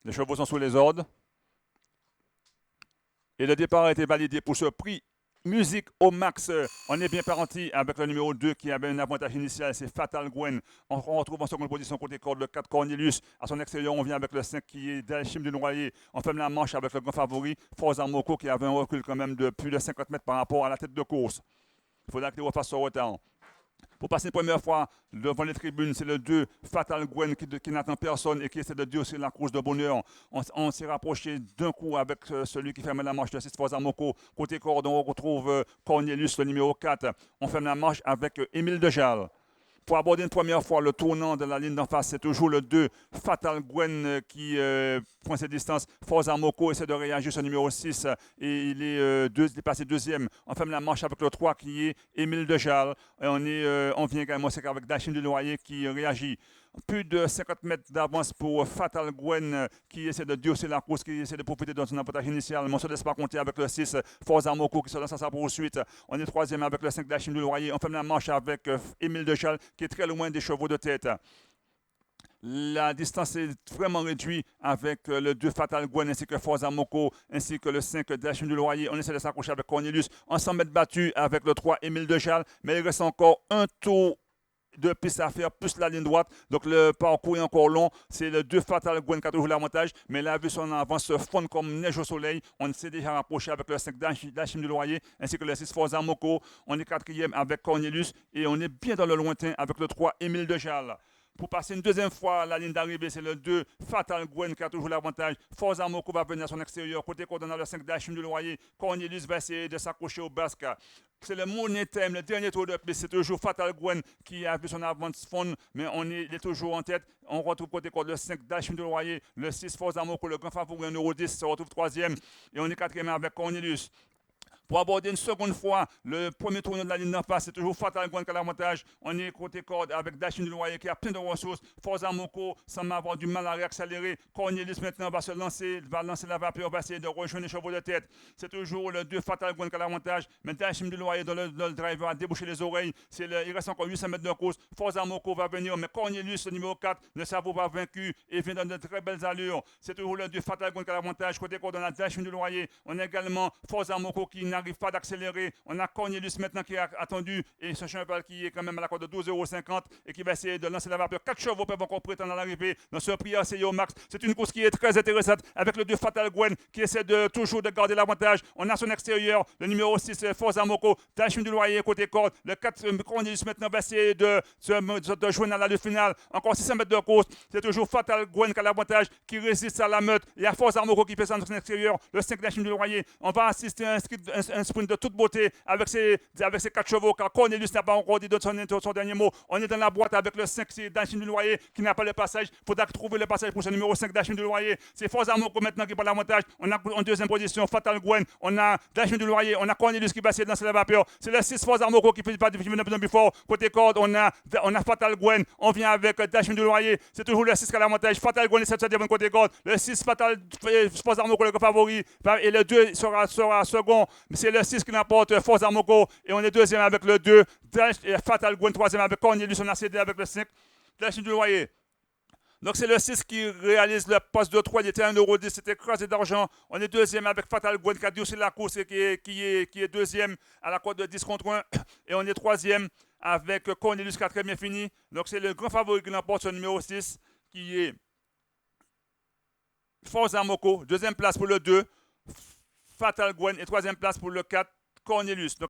Les chevaux sont sous les ordres. Et le départ a été validé pour ce prix musique au max. On est bien parti avec le numéro 2 qui avait un avantage initial, c'est Fatal Gwen. On retrouve en seconde position côté corde le 4 Cornelius. À son extérieur, on vient avec le 5 qui est Dalchim du Noyer. On ferme la manche avec le grand favori, Forza Moko, qui avait un recul quand même de plus de 50 mètres par rapport à la tête de course. Il faudra qu'il refasse son retard. Pour passer une première fois devant les tribunes, c'est le 2 Fatal Gwen qui n'attend personne et qui essaie de dire c'est la course de bonheur. On s'est rapproché d'un coup avec celui qui ferme la marche de 6 Forza Moko. Côté corde, on retrouve Cornelius, le numéro 4. On ferme la marche avec Émile Dejal. Pour aborder une première fois le tournant de la ligne d'en face, c'est toujours le 2, Fatal Gwen, qui prend ses distances. Forza Moko essaie de réagir sur le numéro 6 et il est passé deuxième. On ferme la manche avec le 3 qui est Émile Dejal. Et on vient également avec Dachine du Noyer qui réagit. Plus de 50 mètres d'avance pour Fatal Gwen qui essaie de diosser la course, qui essaie de profiter de son avantage initial. Mais on ne se laisse pas compter avec le 6, Forza Moko qui se lance à sa poursuite. On est troisième avec le 5 Dachim du Loyer. On ferme la manche avec Émile Dechal qui est très loin des chevaux de tête. La distance est vraiment réduite avec le 2 Fatal Gwen ainsi que Forza Moko ainsi que le 5 Dachim du Loyer. On essaie de s'accrocher avec Cornelius. On s'en met battu avec le 3 Émile Dechal, mais il reste encore un tour de piste à faire, plus la ligne droite. Donc le parcours est encore long. C'est le 2 Fatal Gwen qui a toujours l'avantage. Mais là, vu son avance se fond comme neige au soleil, on s'est déjà rapproché avec le 5 Dachim du Loyer ainsi que le 6 Forza Moko. On est quatrième avec Cornelius et on est bien dans le lointain avec le 3 Émile Dejal. Pour passer une deuxième fois la ligne d'arrivée, c'est le 2 Fatal Gwen qui a toujours l'avantage. Forza Moko va venir à son extérieur. Côté coordonnant, le 5 Dachim du Loyer. Cornelius va essayer de s'accrocher au basque. C'est le money time, le dernier tour de piste. C'est toujours Fatal Gwen qui a vu son avance fond, mais il est toujours en tête. On retrouve côté corde le 5 Dachim du Loyer, le 6 Forza Moko, le grand favori 1,10 €, se retrouve troisième. Et on est quatrième avec Cornelius. Pour aborder une seconde fois le premier tournoi de la ligne d'en face, c'est toujours Fatal Gwen qui a l'avantage. On est côté corde avec Dachim du Loyer qui a plein de ressources. Forza Moko semble avoir du mal à réaccélérer. Cornelius maintenant va lancer la vapeur, va essayer de rejoindre les chevaux de tête. C'est toujours le 2 Fatal Gwen qui a l'avantage. Mais Dachim du Loyer dans le driver a débouché les oreilles. Il reste encore 800 mètres de course. Forza Moko va venir, mais Cornelius, le numéro 4, ne s'avoue pas vaincu et vient dans de très belles allures. C'est toujours le 2 Fatal Gwen qui a l'avantage. Côté corde, on a Dachim du Loyer. On a également Forza Moko qui n'arrive pas d'accélérer. On a Cornelius maintenant qui a attendu et ce cheval qui est quand même à la cote de 12,50 € et qui va essayer de lancer la vapeur. 4 chevaux peuvent encore prétendre à l'arrivée dans ce prix assez au max. C'est une course qui est très intéressante avec le 2 Fatal Gwen qui essaie toujours de garder l'avantage. On a son extérieur, le numéro 6 Forza Moko, Dachim du Loyer côté corde. Le 4 Cornelius maintenant va essayer de joindre à la lutte finale. Encore 600 mètres de course. C'est toujours Fatal Gwen qui a l'avantage, qui résiste à la meute. Il y a Forza Moko qui fait ça dans son extérieur. Le 5 Dachim du Loyer. On va assister à un sprint de toute beauté avec ses 4 chevaux, car Cornelius n'a pas encore dit son dernier mot. On est dans la boîte avec le 5 Dachim du Loyer qui n'a pas le passage. Il faudra trouver le passage pour ce numéro 5 Dachim du Loyer. C'est Forza Moko maintenant qui prend l'avantage. On a en deuxième position Fatal Gwen. On a Dachim du Loyer. On a Cornelius qui va essayer de lancer la vapeur. C'est le 6 Forza Moko qui fait de plus en plus fort. Côté corde, on a Fatal Gwen. On vient avec Dachim du Loyer. C'est toujours le 6 qui a l'avantage. Fatal Gwen est 7e côté corde. Le 6 Forza Moko le favori. Et le 2 sera second. C'est le 6 qui n'importe Forza Moko et on est deuxième avec le 2 Fatal Gwen, troisième avec Cornelius, on a cédé avec le 5 Dachim du Loyer. Donc c'est le 6 qui réalise le poste de 3, il était 1,10 €, c'était écrasé d'argent. On est deuxième avec Fatal Gwen qui a aussi la course et qui est deuxième à la cote de 10 contre 1. Et on est troisième avec Cornelius qui a très bien fini. Donc c'est le grand favori qui l'emporte, ce numéro 6 qui est Forza Moko. Deuxième place pour le 2 Fatal Gwen et troisième place pour le 4 Cornelius. Donc,